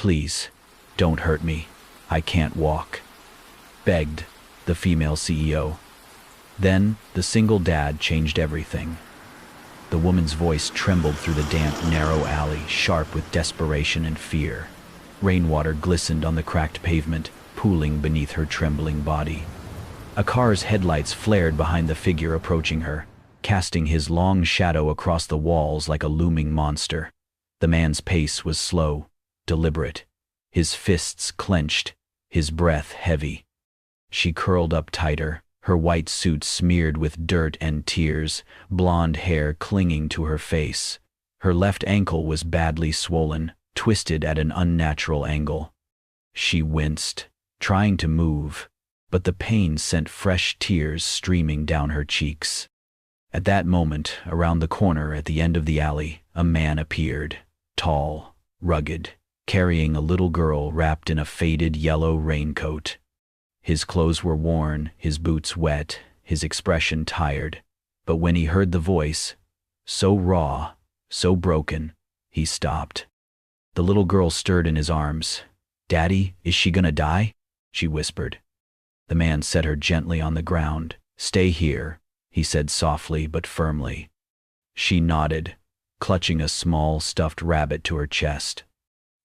"Please, don't hurt me. I can't walk," begged the female CEO. Then, the single dad changed everything. The woman's voice trembled through the damp, narrow alley, sharp with desperation and fear. Rainwater glistened on the cracked pavement, pooling beneath her trembling body. A car's headlights flared behind the figure approaching her, casting his long shadow across the walls like a looming monster. The man's pace was slow, deliberate, his fists clenched, his breath heavy. She curled up tighter, her white suit smeared with dirt and tears, blonde hair clinging to her face. Her left ankle was badly swollen, twisted at an unnatural angle. She winced, trying to move, but the pain sent fresh tears streaming down her cheeks. At that moment, around the corner at the end of the alley, a man appeared, tall, rugged, carrying a little girl wrapped in a faded yellow raincoat. His clothes were worn, his boots wet, his expression tired, but when he heard the voice, so raw, so broken, he stopped. The little girl stirred in his arms. "Daddy, is she gonna die?" she whispered. The man set her gently on the ground. "Stay here," he said softly but firmly. She nodded, clutching a small stuffed rabbit to her chest.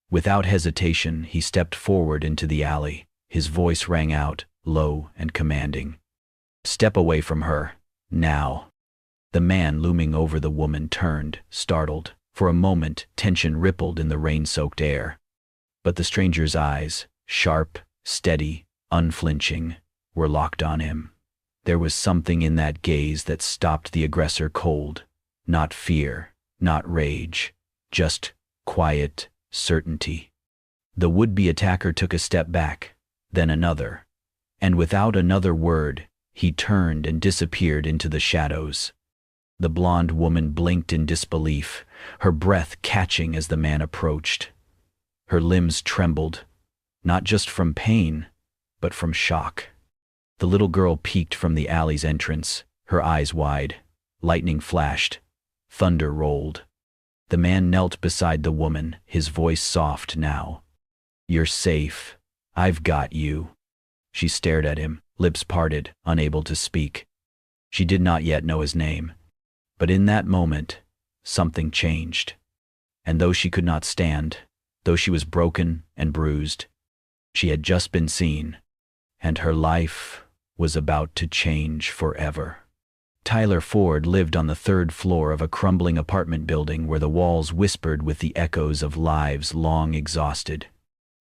Without hesitation, he stepped forward into the alley. His voice rang out, low and commanding. "Step away from her, now." The man looming over the woman turned, startled. For a moment, tension rippled in the rain-soaked air. But the stranger's eyes, sharp, steady, unflinching, were locked on him. There was something in that gaze that stopped the aggressor cold. Not fear, not rage, just quiet certainty. The would-be attacker took a step back, then another, and without another word, he turned and disappeared into the shadows. The blonde woman blinked in disbelief, her breath catching as the man approached. Her limbs trembled, not just from pain, but from shock. The little girl peeked from the alley's entrance, her eyes wide. Lightning flashed. Thunder rolled. The man knelt beside the woman, his voice soft now. "You're safe. I've got you." She stared at him, lips parted, unable to speak. She did not yet know his name. But in that moment, something changed. And though she could not stand, though she was broken and bruised, she had just been seen, and her life was about to change forever. Tyler Ford lived on the third floor of a crumbling apartment building where the walls whispered with the echoes of lives long exhausted.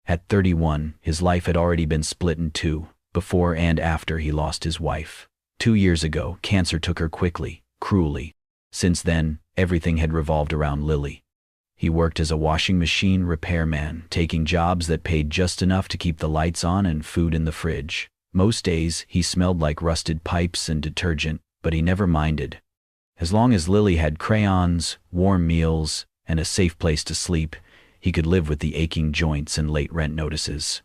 At 31, his life had already been split in two, before and after he lost his wife. 2 years ago, cancer took her quickly, cruelly. Since then, everything had revolved around Lily. He worked as a washing machine repairman, taking jobs that paid just enough to keep the lights on and food in the fridge. Most days, he smelled like rusted pipes and detergent, but he never minded. As long as Lily had crayons, warm meals, and a safe place to sleep, he could live with the aching joints and late rent notices.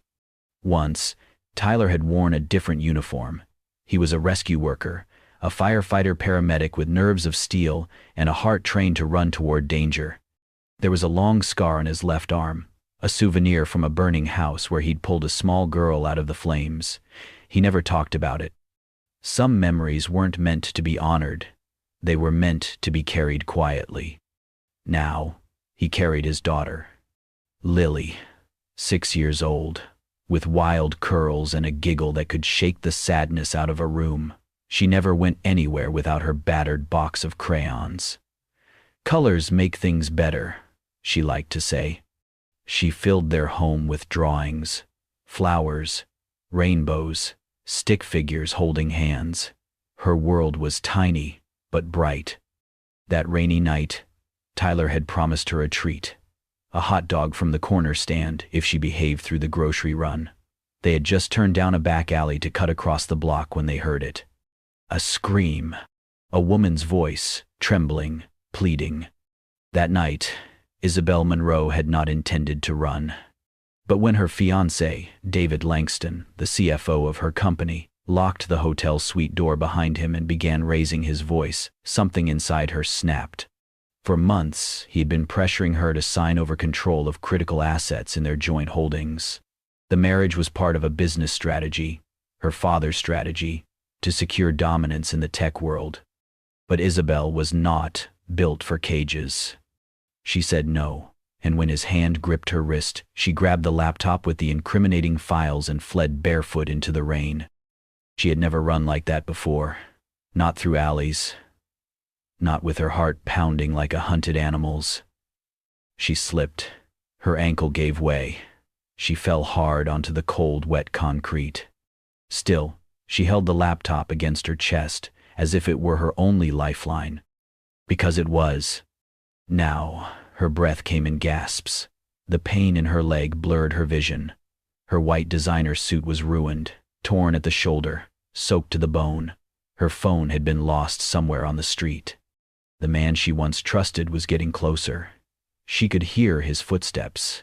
Once, Tyler had worn a different uniform. He was a rescue worker, a firefighter-paramedic with nerves of steel and a heart trained to run toward danger. There was a long scar on his left arm, a souvenir from a burning house where he'd pulled a small girl out of the flames. He never talked about it. Some memories weren't meant to be honored. They were meant to be carried quietly. Now, he carried his daughter, Lily, 6 years old, with wild curls and a giggle that could shake the sadness out of a room. She never went anywhere without her battered box of crayons. "Colors make things better," she liked to say. She filled their home with drawings, flowers, rainbows, stick figures holding hands. Her world was tiny, but bright. That rainy night, Tyler had promised her a treat. A hot dog from the corner stand if she behaved through the grocery run. They had just turned down a back alley to cut across the block when they heard it. A scream. A woman's voice, trembling, pleading. That night, Isabel Monroe had not intended to run. But when her fiancé, David Langston, the CFO of her company, locked the hotel suite door behind him and began raising his voice, something inside her snapped. For months, he had been pressuring her to sign over control of critical assets in their joint holdings. The marriage was part of a business strategy, her father's strategy, to secure dominance in the tech world. But Isabel was not built for cages. She said no, and when his hand gripped her wrist, she grabbed the laptop with the incriminating files and fled barefoot into the rain. She had never run like that before, not through alleys, not with her heart pounding like a hunted animal's. She slipped. Her ankle gave way. She fell hard onto the cold, wet concrete. Still, she held the laptop against her chest, as if it were her only lifeline. Because it was. Now, her breath came in gasps. The pain in her leg blurred her vision. Her white designer suit was ruined, torn at the shoulder, soaked to the bone. Her phone had been lost somewhere on the street. The man she once trusted was getting closer. She could hear his footsteps.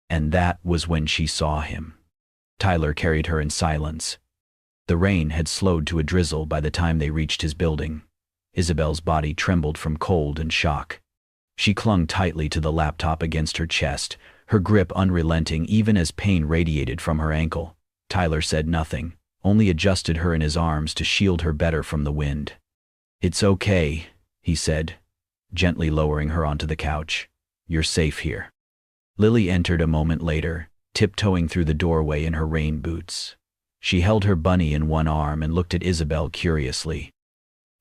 And that was when she saw him. Tyler carried her in silence. The rain had slowed to a drizzle by the time they reached his building. Isabel's body trembled from cold and shock. She clung tightly to the laptop against her chest, her grip unrelenting even as pain radiated from her ankle. Tyler said nothing, only adjusted her in his arms to shield her better from the wind. "It's okay," he said, gently lowering her onto the couch. "You're safe here." Lily entered a moment later, tiptoeing through the doorway in her rain boots. She held her bunny in one arm and looked at Isabel curiously.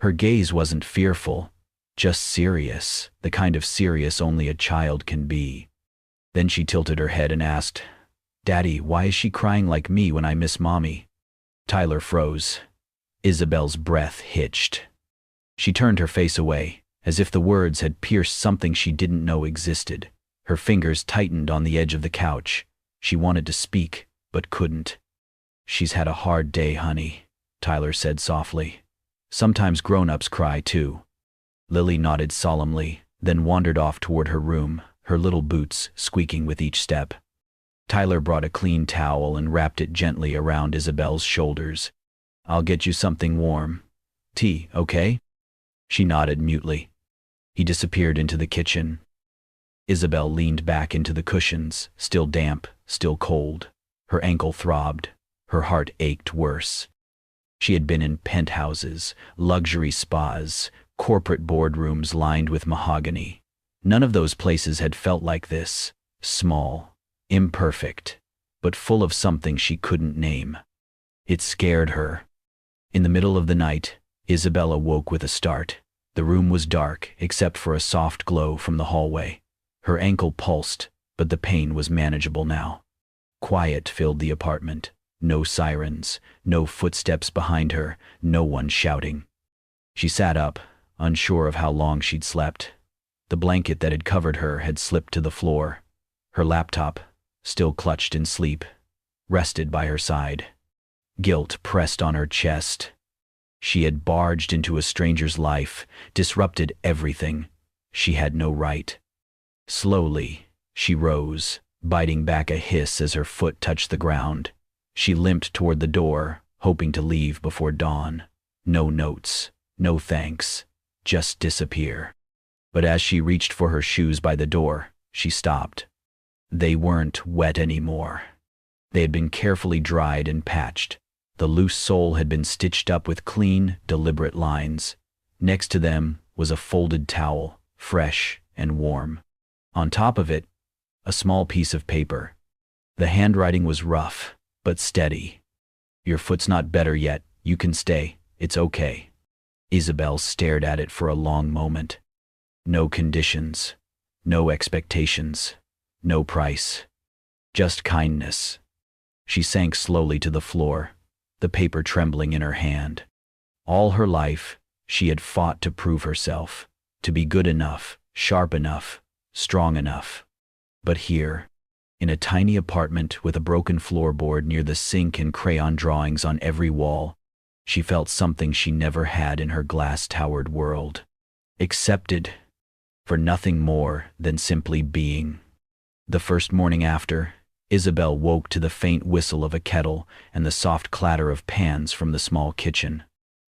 Her gaze wasn't fearful, just serious, the kind of serious only a child can be. Then she tilted her head and asked, "Daddy, why is she crying like me when I miss Mommy?" Tyler froze. Isabel's breath hitched. She turned her face away, as if the words had pierced something she didn't know existed. Her fingers tightened on the edge of the couch. She wanted to speak, but couldn't. "She's had a hard day, honey," Tyler said softly. "Sometimes grown-ups cry, too." Lily nodded solemnly, then wandered off toward her room, her little boots squeaking with each step. Tyler brought a clean towel and wrapped it gently around Isabel's shoulders. "I'll get you something warm. Tea, okay?" She nodded mutely. He disappeared into the kitchen. Isabel leaned back into the cushions, still damp, still cold. Her ankle throbbed. Her heart ached worse. She had been in penthouses, luxury spas, corporate boardrooms lined with mahogany. None of those places had felt like this, small, imperfect, but full of something she couldn't name. It scared her. In the middle of the night, Isabel awoke with a start. The room was dark, except for a soft glow from the hallway. Her ankle pulsed, but the pain was manageable now. Quiet filled the apartment. No sirens, no footsteps behind her, no one shouting. She sat up, unsure of how long she'd slept. The blanket that had covered her had slipped to the floor. Her laptop, still clutched in sleep, rested by her side. Guilt pressed on her chest. She had barged into a stranger's life, disrupted everything. She had no right. Slowly, she rose, biting back a hiss as her foot touched the ground. She limped toward the door, hoping to leave before dawn. No notes, no thanks, just disappear. But as she reached for her shoes by the door, she stopped. They weren't wet anymore. They had been carefully dried and patched. The loose sole had been stitched up with clean, deliberate lines. Next to them was a folded towel, fresh and warm. On top of it, a small piece of paper. The handwriting was rough, but steady. "Your foot's not better yet. You can stay. It's okay." Isabel stared at it for a long moment. No conditions, no expectations, no price. Just kindness. She sank slowly to the floor, the paper trembling in her hand. All her life, she had fought to prove herself, to be good enough, sharp enough, strong enough. But here, in a tiny apartment with a broken floorboard near the sink and crayon drawings on every wall, she felt something she never had in her glass-towered world. Accepted, for nothing more than simply being. The first morning after, Isabel woke to the faint whistle of a kettle and the soft clatter of pans from the small kitchen.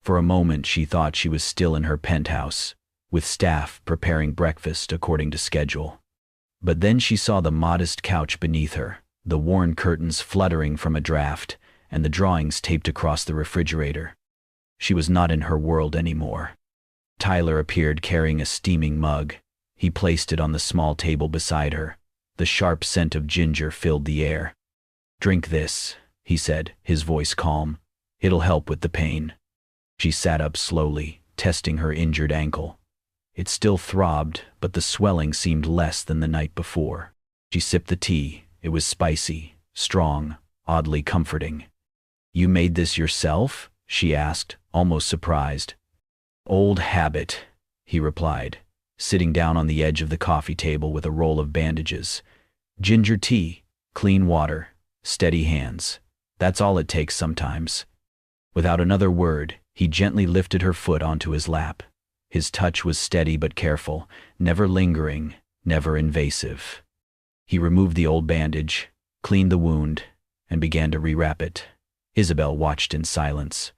For a moment she thought she was still in her penthouse, with staff preparing breakfast according to schedule. But then she saw the modest couch beneath her, the worn curtains fluttering from a draft, and the drawings taped across the refrigerator. She was not in her world anymore. Tyler appeared carrying a steaming mug. He placed it on the small table beside her. The sharp scent of ginger filled the air. "Drink this," he said, his voice calm. "It'll help with the pain." She sat up slowly, testing her injured ankle. It still throbbed, but the swelling seemed less than the night before. She sipped the tea. It was spicy, strong, oddly comforting. "You made this yourself?" she asked, almost surprised. "Old habit," he replied, sitting down on the edge of the coffee table with a roll of bandages. "Ginger tea, clean water, steady hands. That's all it takes sometimes." Without another word, he gently lifted her foot onto his lap. His touch was steady but careful, never lingering, never invasive. He removed the old bandage, cleaned the wound, and began to rewrap it. Isabel watched in silence.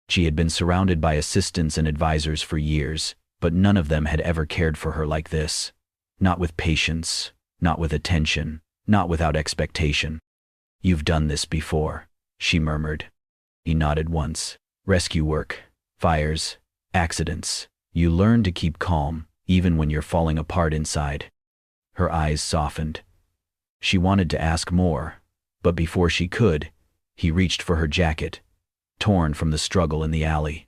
She had been surrounded by assistants and advisors for years, but none of them had ever cared for her like this. Not with patience, not with attention, not without expectation. "You've done this before," she murmured. He nodded once. "Rescue work, fires, accidents. You learn to keep calm, even when you're falling apart inside." Her eyes softened. She wanted to ask more, but before she could, he reached for her jacket, torn from the struggle in the alley.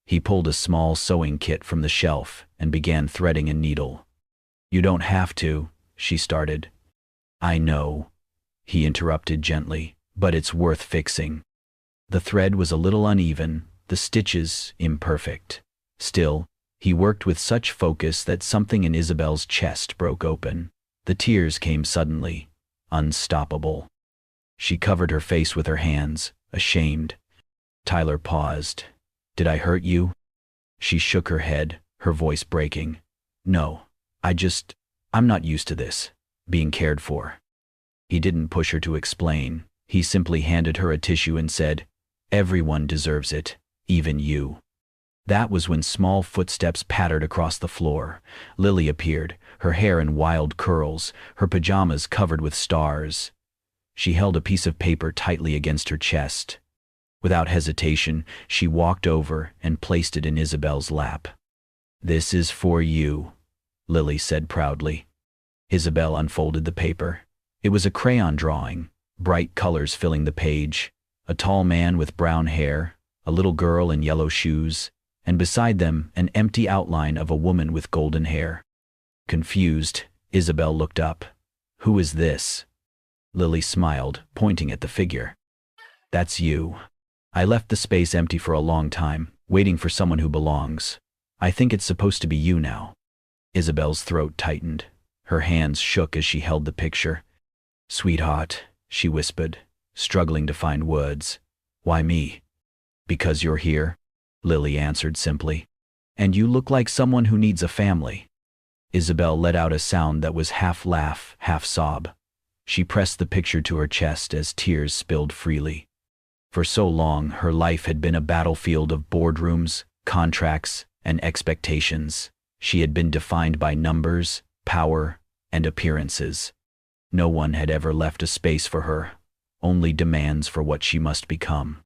He pulled a small sewing kit from the shelf and began threading a needle. "You don't have to," she started. "I know," he interrupted gently, "but it's worth fixing." The thread was a little uneven, the stitches imperfect. Still, he worked with such focus that something in Isabel's chest broke open. The tears came suddenly, unstoppable. She covered her face with her hands, ashamed. Tyler paused. "Did I hurt you?" She shook her head, her voice breaking. "No, I'm not used to this, being cared for." He didn't push her to explain. He simply handed her a tissue and said, "Everyone deserves it, even you." That was when small footsteps pattered across the floor. Lily appeared, her hair in wild curls, her pajamas covered with stars. She held a piece of paper tightly against her chest. Without hesitation, she walked over and placed it in Isabel's lap. "This is for you," Lily said proudly. Isabel unfolded the paper. It was a crayon drawing, bright colors filling the page. A tall man with brown hair, a little girl in yellow shoes, and beside them an empty outline of a woman with golden hair. Confused, Isabel looked up. "Who is this?" Lily smiled, pointing at the figure. "That's you. I left the space empty for a long time, waiting for someone who belongs. I think it's supposed to be you now." Isabel's throat tightened. Her hands shook as she held the picture. "Sweetheart," she whispered, struggling to find words. "Why me?" "Because you're here," Lily answered simply. "And you look like someone who needs a family." Isabel let out a sound that was half laugh, half sob. She pressed the picture to her chest as tears spilled freely. For so long, her life had been a battlefield of boardrooms, contracts, and expectations. She had been defined by numbers, power, and appearances. No one had ever left a space for her, only demands for what she must become.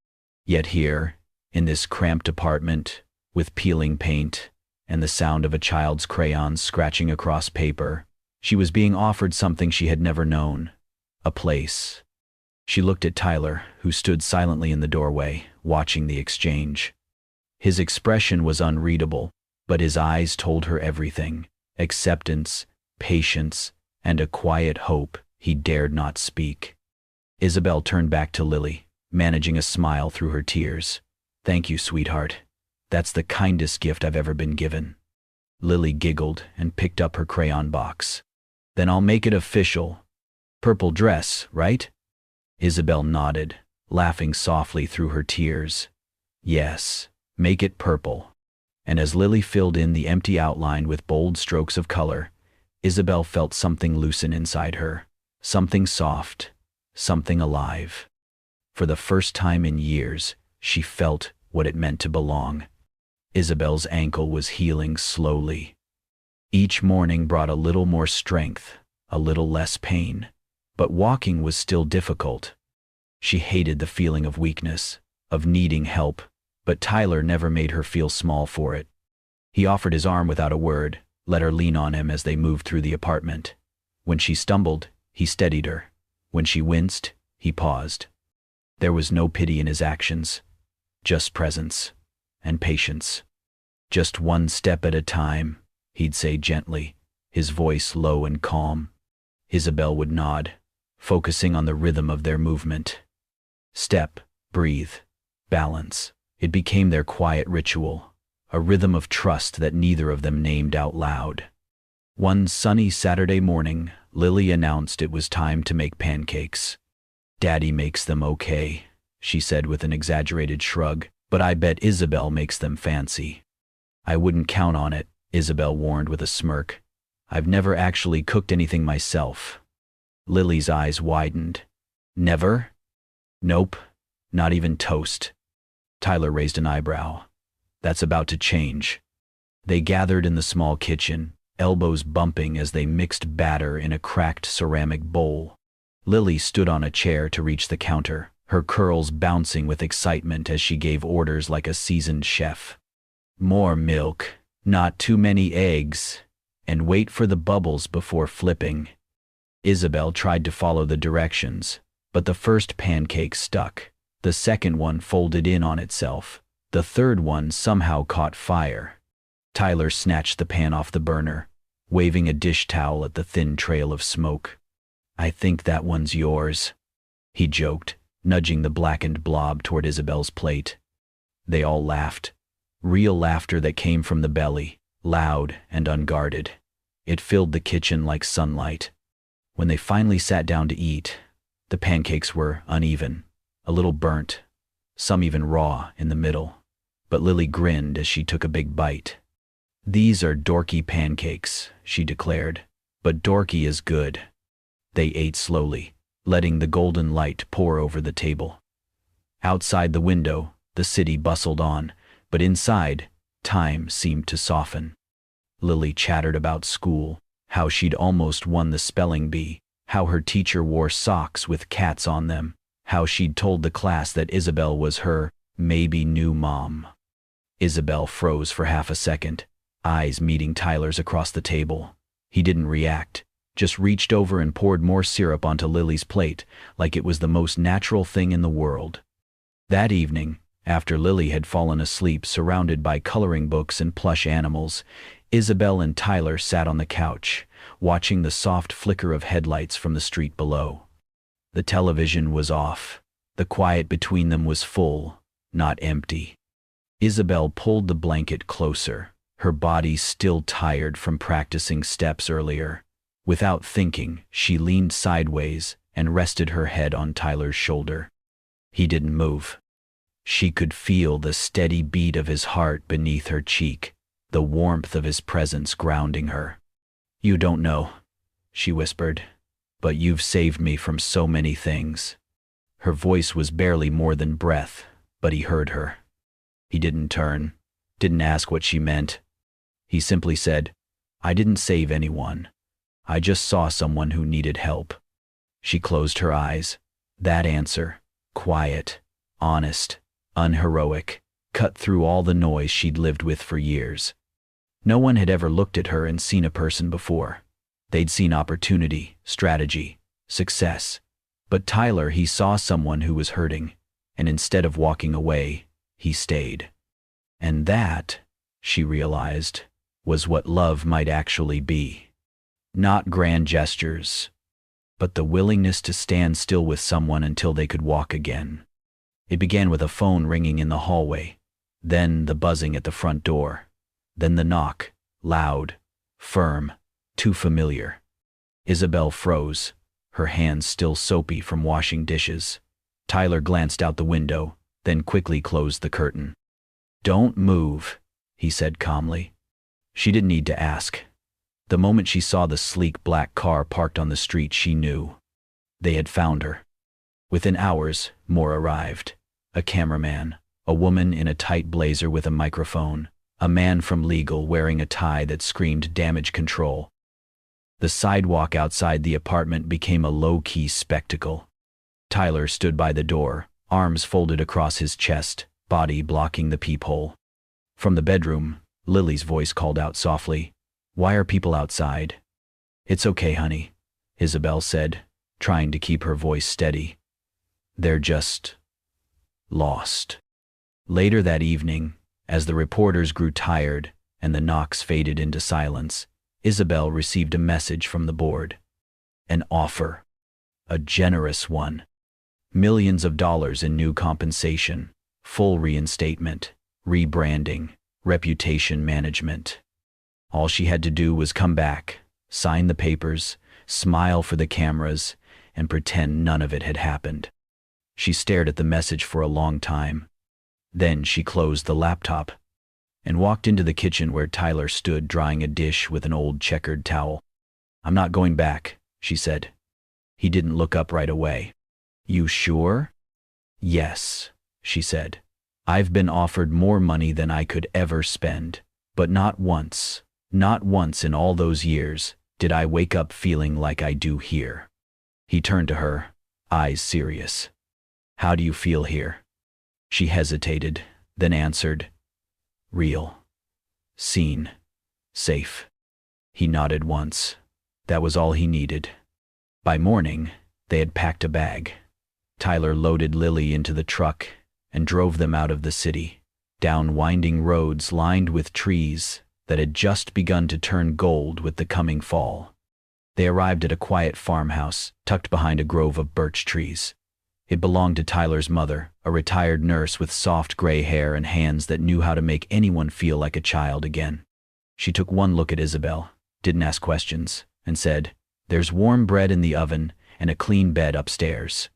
Yet here, in this cramped apartment, with peeling paint and the sound of a child's crayons scratching across paper, she was being offered something she had never known, a place. She looked at Tyler, who stood silently in the doorway, watching the exchange. His expression was unreadable, but his eyes told her everything: acceptance, patience, and a quiet hope he dared not speak. Isabel turned back to Lily, managing a smile through her tears. "Thank you, sweetheart. That's the kindest gift I've ever been given." Lily giggled and picked up her crayon box. "Then I'll make it official. Purple dress, right?" Isabel nodded, laughing softly through her tears. "Yes, make it purple." And as Lily filled in the empty outline with bold strokes of color, Isabel felt something loosen inside her, something soft, something alive. For the first time in years, she felt what it meant to belong. Isabel's ankle was healing slowly. Each morning brought a little more strength, a little less pain, but walking was still difficult. She hated the feeling of weakness, of needing help, but Tyler never made her feel small for it. He offered his arm without a word, let her lean on him as they moved through the apartment. When she stumbled, he steadied her. When she winced, he paused. There was no pity in his actions, just presence and patience. Just one step at a time, he'd say gently, his voice low and calm. Isabel would nod, focusing on the rhythm of their movement. Step, breathe, balance. It became their quiet ritual, a rhythm of trust that neither of them named out loud. One sunny Saturday morning, Lily announced it was time to make pancakes. "Daddy makes them okay," she said with an exaggerated shrug, "but I bet Isabel makes them fancy." "I wouldn't count on it," Isabel warned with a smirk. "I've never actually cooked anything myself." Lily's eyes widened. "Never?" "Nope, not even toast." Tyler raised an eyebrow. "That's about to change." They gathered in the small kitchen, elbows bumping as they mixed batter in a cracked ceramic bowl. Lily stood on a chair to reach the counter, her curls bouncing with excitement as she gave orders like a seasoned chef. "More milk, not too many eggs, and wait for the bubbles before flipping." Isabel tried to follow the directions, but the first pancake stuck. The second one folded in on itself. The third one somehow caught fire. Tyler snatched the pan off the burner, waving a dish towel at the thin trail of smoke. "I think that one's yours," he joked, nudging the blackened blob toward Isabel's plate. They all laughed. Real laughter that came from the belly, loud and unguarded. It filled the kitchen like sunlight. When they finally sat down to eat, the pancakes were uneven, a little burnt, some even raw in the middle. But Lily grinned as she took a big bite. "These are dorky pancakes," she declared, "but dorky is good." They ate slowly, letting the golden light pour over the table. Outside the window, the city bustled on, but inside, time seemed to soften. Lily chattered about school, how she'd almost won the spelling bee, how her teacher wore socks with cats on them, how she'd told the class that Isabel was her maybe new mom. Isabel froze for half a second, eyes meeting Tyler's across the table. He didn't react, just reached over and poured more syrup onto Lily's plate like it was the most natural thing in the world. That evening, after Lily had fallen asleep surrounded by coloring books and plush animals, Isabel and Tyler sat on the couch, watching the soft flicker of headlights from the street below. The television was off. The quiet between them was full, not empty. Isabel pulled the blanket closer, her body still tired from practicing steps earlier. Without thinking, she leaned sideways and rested her head on Tyler's shoulder. He didn't move. She could feel the steady beat of his heart beneath her cheek, the warmth of his presence grounding her. "You don't know," she whispered, "but you've saved me from so many things." Her voice was barely more than breath, but he heard her. He didn't turn, didn't ask what she meant. He simply said, "I didn't save anyone. I just saw someone who needed help." She closed her eyes. That answer, quiet, honest, unheroic, cut through all the noise she'd lived with for years. No one had ever looked at her and seen a person before. They'd seen opportunity, strategy, success. But Tyler, he saw someone who was hurting, and instead of walking away, he stayed. And that, she realized, was what love might actually be. Not grand gestures, but the willingness to stand still with someone until they could walk again. It began with a phone ringing in the hallway, then the buzzing at the front door, then the knock, loud, firm, too familiar. Isabel froze, her hands still soapy from washing dishes. Tyler glanced out the window, then quickly closed the curtain. "Don't move," he said calmly. She didn't need to ask. The moment she saw the sleek black car parked on the street, she knew. They had found her. Within hours, more arrived. A cameraman, a woman in a tight blazer with a microphone, A man from legal wearing a tie that screamed damage control. The sidewalk outside the apartment became a low-key spectacle. Tyler stood by the door, arms folded across his chest, body blocking the peephole. From the bedroom, Lily's voice called out softly, "Why are people outside?" "It's okay, honey," Isabel said, trying to keep her voice steady. "They're just lost." Later that evening, as the reporters grew tired and the knocks faded into silence, Isabel received a message from the board. An offer. A generous one. Millions of dollars in new compensation, full reinstatement, rebranding, reputation management. All she had to do was come back, sign the papers, smile for the cameras, and pretend none of it had happened. She stared at the message for a long time. Then she closed the laptop and walked into the kitchen where Tyler stood drying a dish with an old checkered towel. "I'm not going back," she said. He didn't look up right away. "You sure?" "Yes," she said. "I've been offered more money than I could ever spend, but not once in all those years, did I wake up feeling like I do here." He turned to her, eyes serious. "How do you feel here?" She hesitated, then answered, "Real. Seen. Safe." He nodded once. That was all he needed. By morning, they had packed a bag. Tyler loaded Lily into the truck and drove them out of the city, down winding roads lined with trees that had just begun to turn gold with the coming fall. They arrived at a quiet farmhouse tucked behind a grove of birch trees. It belonged to Tyler's mother, a retired nurse with soft gray hair and hands that knew how to make anyone feel like a child again. She took one look at Isabel, didn't ask questions, and said, "There's warm bread in the oven and a clean bed upstairs."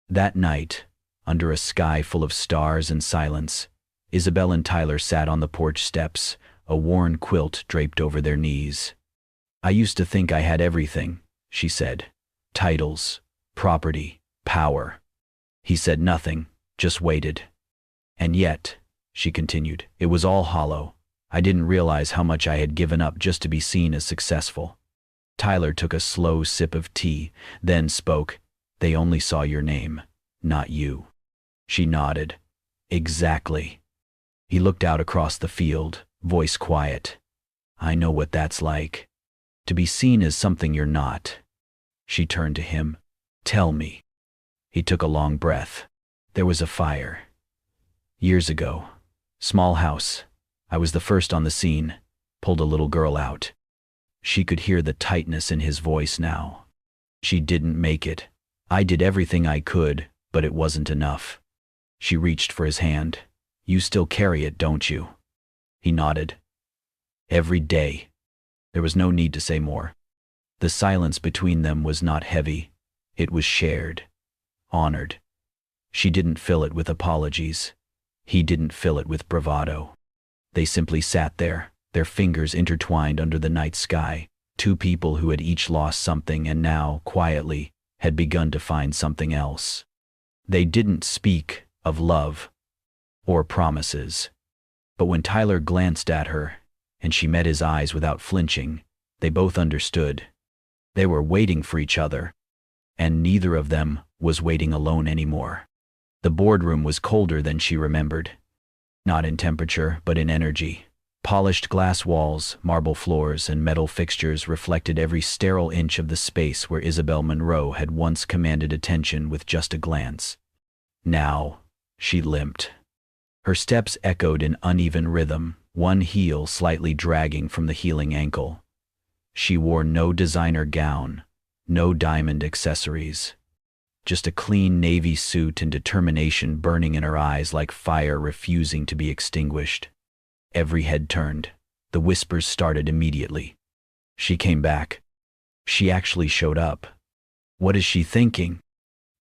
That night, under a sky full of stars and silence, Isabel and Tyler sat on the porch steps, a worn quilt draped over their knees. "I used to think I had everything," she said. "Titles, property, power." He said nothing, just waited. "And yet," she continued, "it was all hollow. I didn't realize how much I had given up just to be seen as successful." Tyler took a slow sip of tea, then spoke. "They only saw your name, not you." She nodded. "Exactly." He looked out across the field, voice quiet. "I know what that's like. To be seen as something you're not." She turned to him. "Tell me." He took a long breath. "There was a fire. Years ago. Small house. I was the first on the scene. Pulled a little girl out." She could hear the tightness in his voice now. "She didn't make it. I did everything I could, but it wasn't enough." She reached for his hand. "You still carry it, don't you?" He nodded. "Every day." There was no need to say more. The silence between them was not heavy. It was shared. Honored. She didn't fill it with apologies. He didn't fill it with bravado. They simply sat there, their fingers intertwined under the night sky, two people who had each lost something and now, quietly, had begun to find something else. They didn't speak of love or promises. But when Tyler glanced at her, and she met his eyes without flinching, they both understood. They were waiting for each other, and neither of them was waiting alone anymore. The boardroom was colder than she remembered. Not in temperature, but in energy. Polished glass walls, marble floors, and metal fixtures reflected every sterile inch of the space where Isabel Monroe had once commanded attention with just a glance. Now, she limped. Her steps echoed in uneven rhythm, one heel slightly dragging from the healing ankle. She wore no designer gown, no diamond accessories. Just a clean navy suit and determination burning in her eyes like fire refusing to be extinguished. Every head turned. The whispers started immediately. She came back. She actually showed up. What is she thinking?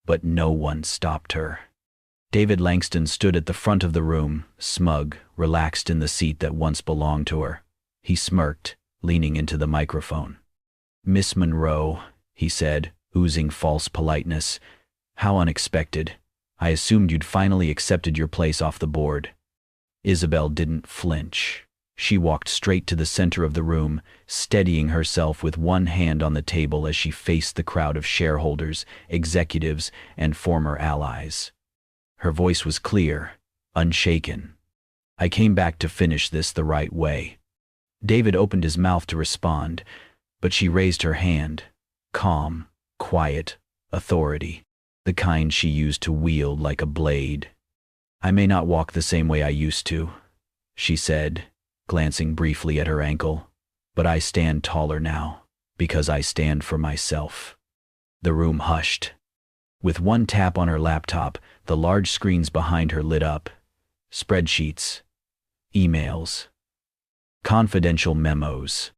But no one stopped her. David Langston stood at the front of the room, smug, relaxed in the seat that once belonged to her. He smirked, leaning into the microphone. "Miss Monroe," he said, oozing false politeness. "How unexpected. I assumed you'd finally accepted your place off the board." Isabel didn't flinch. She walked straight to the center of the room, steadying herself with one hand on the table as she faced the crowd of shareholders, executives, and former allies. Her voice was clear, unshaken. "I came back to finish this the right way." David opened his mouth to respond, but she raised her hand. Calm, quiet, authority. The kind she used to wield like a blade. "I may not walk the same way I used to," she said, glancing briefly at her ankle, "but I stand taller now, because I stand for myself." The room hushed. With one tap on her laptop, the large screens behind her lit up. Spreadsheets, emails, confidential memos.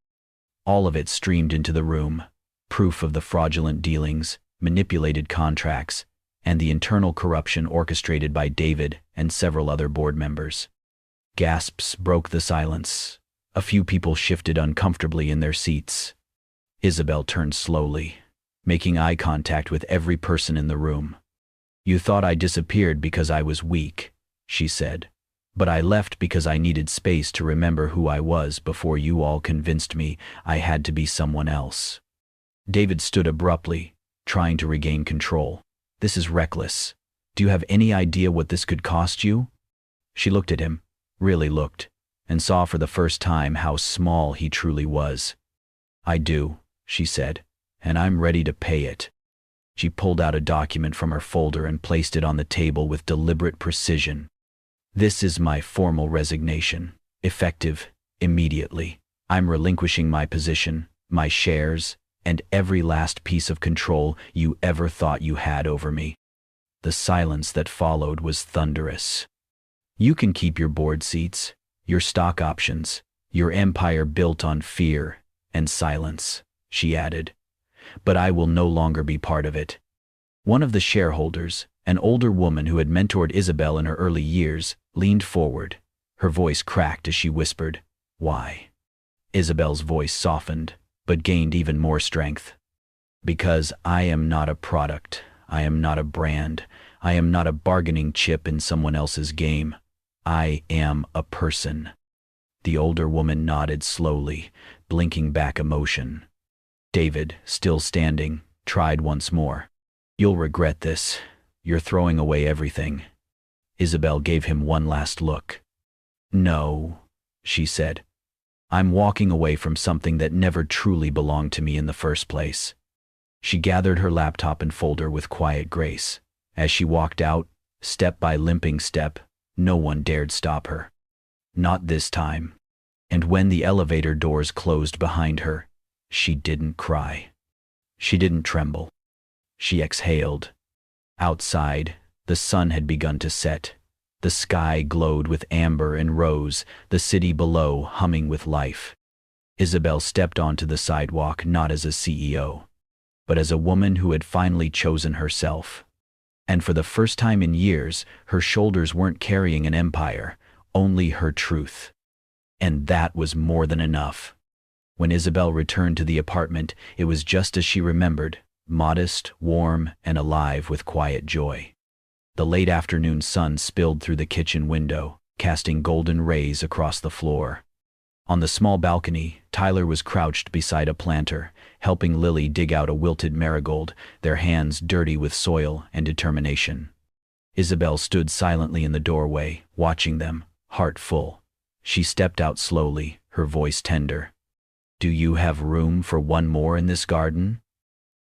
All of it streamed into the room, proof of the fraudulent dealings, manipulated contracts, and the internal corruption orchestrated by David and several other board members. Gasps broke the silence. A few people shifted uncomfortably in their seats. Isabel turned slowly, making eye contact with every person in the room. "You thought I disappeared because I was weak," she said. "But I left because I needed space to remember who I was before you all convinced me I had to be someone else." David stood abruptly, trying to regain control. "This is reckless. Do you have any idea what this could cost you?" She looked at him, really looked, and saw for the first time how small he truly was. "I do," she said, "and I'm ready to pay it." She pulled out a document from her folder and placed it on the table with deliberate precision. "This is my formal resignation, effective immediately. I'm relinquishing my position, my shares, and every last piece of control you ever thought you had over me." The silence that followed was thunderous. "You can keep your board seats, your stock options, your empire built on fear and silence," she added. "But I will no longer be part of it." One of the shareholders, an older woman who had mentored Isabel in her early years, leaned forward. Her voice cracked as she whispered, "Why?" Isabel's voice softened, but gained even more strength. "Because I am not a product. I am not a brand. I am not a bargaining chip in someone else's game. I am a person." The older woman nodded slowly, blinking back emotion. David, still standing, tried once more. "You'll regret this. You're throwing away everything." Isabel gave him one last look. "No," she said. "I'm walking away from something that never truly belonged to me in the first place." She gathered her laptop and folder with quiet grace. As she walked out, step by limping step, no one dared stop her. Not this time. And when the elevator doors closed behind her, she didn't cry. She didn't tremble. She exhaled. Outside, the sun had begun to set. The sky glowed with amber and rose, the city below humming with life. Isabel stepped onto the sidewalk not as a CEO, but as a woman who had finally chosen herself. And for the first time in years, her shoulders weren't carrying an empire, only her truth. And that was more than enough. When Isabel returned to the apartment, it was just as she remembered, modest, warm, and alive with quiet joy. The late afternoon sun spilled through the kitchen window, casting golden rays across the floor. On the small balcony, Tyler was crouched beside a planter, helping Lily dig out a wilted marigold, their hands dirty with soil and determination. Isabel stood silently in the doorway, watching them, heart full. She stepped out slowly, her voice tender. "Do you have room for one more in this garden?"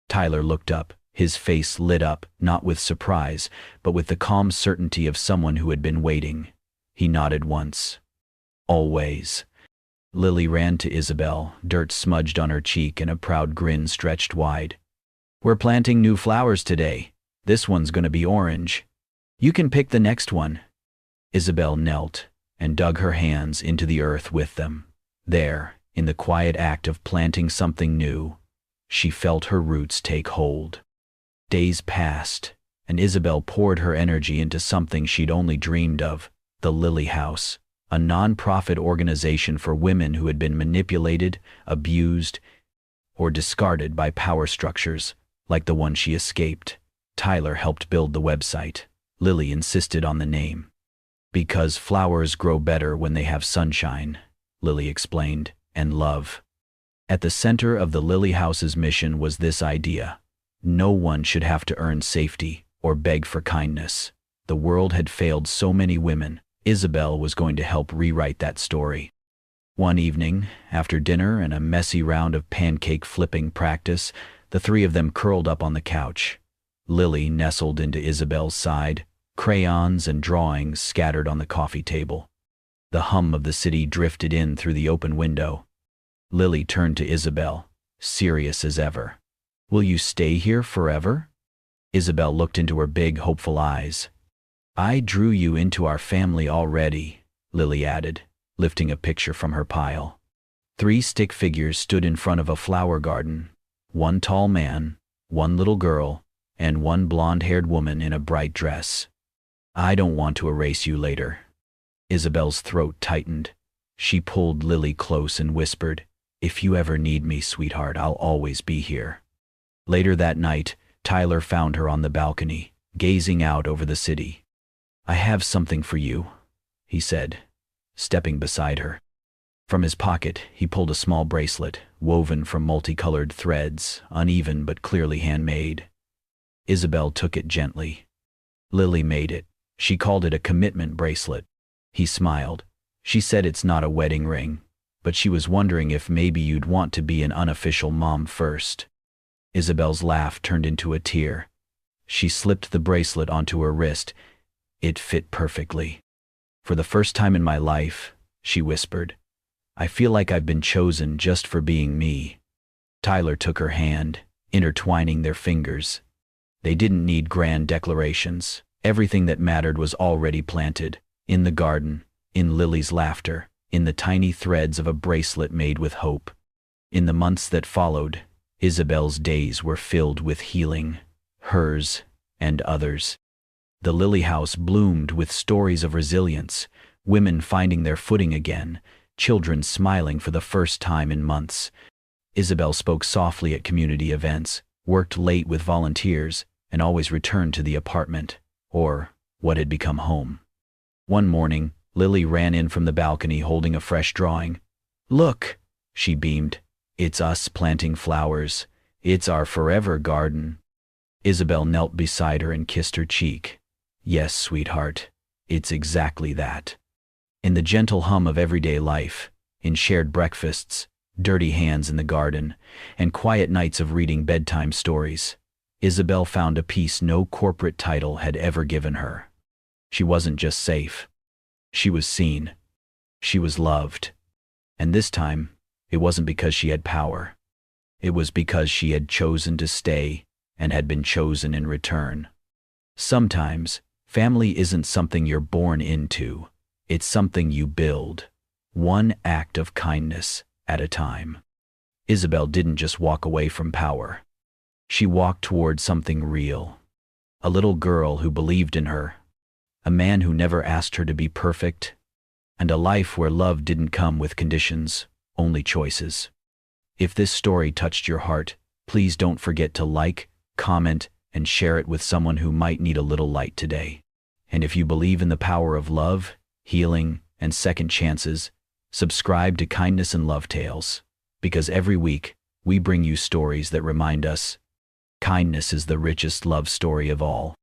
Tyler looked up, his face lit up, not with surprise, but with the calm certainty of someone who had been waiting. He nodded once. "Always." Lily ran to Isabel, dirt smudged on her cheek and a proud grin stretched wide. "We're planting new flowers today. This one's gonna be orange. You can pick the next one." Isabel knelt and dug her hands into the earth with them. There, in the quiet act of planting something new, she felt her roots take hold. Days passed, and Isabel poured her energy into something she'd only dreamed of, the Lily House, a non-profit organization for women who had been manipulated, abused, or discarded by power structures, like the one she escaped. Tyler helped build the website. Lily insisted on the name. "Because flowers grow better when they have sunshine," Lily explained, and love. At the center of the Lily House's mission was this idea. No one should have to earn safety or beg for kindness. The world had failed so many women. Isabel was going to help rewrite that story. One evening, after dinner and a messy round of pancake flipping practice, the three of them curled up on the couch. Lily nestled into Isabel's side, crayons and drawings scattered on the coffee table. The hum of the city drifted in through the open window. Lily turned to Isabel, serious as ever. "Will you stay here forever?" Isabel looked into her big, hopeful eyes. "I drew you into our family already," Lily added, lifting a picture from her pile. 3 stick figures stood in front of a flower garden. 1 tall man, 1 little girl, and 1 blonde-haired woman in a bright dress. "I don't want to erase you later." Isabel's throat tightened. She pulled Lily close and whispered, "If you ever need me, sweetheart, I'll always be here." Later that night, Tyler found her on the balcony, gazing out over the city. "I have something for you," he said, stepping beside her. From his pocket, he pulled a small bracelet, woven from multicolored threads, uneven but clearly handmade. Isabel took it gently. "Lily made it. She called it a commitment bracelet." He smiled. "She said it's not a wedding ring, but she was wondering if maybe you'd want to be an unofficial mom first." Isabel's laugh turned into a tear. She slipped the bracelet onto her wrist. It fit perfectly. "For the first time in my life," she whispered, "I feel like I've been chosen just for being me." Tyler took her hand, intertwining their fingers. They didn't need grand declarations. Everything that mattered was already planted, in the garden, in Lily's laughter, in the tiny threads of a bracelet made with hope. In the months that followed, Isabel's days were filled with healing, hers and others. The Lily House bloomed with stories of resilience, women finding their footing again, children smiling for the first time in months. Isabel spoke softly at community events, worked late with volunteers, and always returned to the apartment, or what had become home. One morning, Lily ran in from the balcony holding a fresh drawing. "Look," she beamed. "It's us planting flowers. It's our forever garden." Isabel knelt beside her and kissed her cheek. "Yes, sweetheart, it's exactly that." In the gentle hum of everyday life, in shared breakfasts, dirty hands in the garden, and quiet nights of reading bedtime stories, Isabel found a peace no corporate title had ever given her. She wasn't just safe. She was seen. She was loved. And this time, it wasn't because she had power. It was because she had chosen to stay and had been chosen in return. Sometimes, family isn't something you're born into. It's something you build, one act of kindness at a time. Isabel didn't just walk away from power. She walked toward something real. A little girl who believed in her, a man who never asked her to be perfect, and a life where love didn't come with conditions, only choices. If this story touched your heart, please don't forget to like, comment, and share it with someone who might need a little light today. And if you believe in the power of love, healing, and second chances, subscribe to Kindness and Love Tales, because every week, we bring you stories that remind us kindness is the richest love story of all.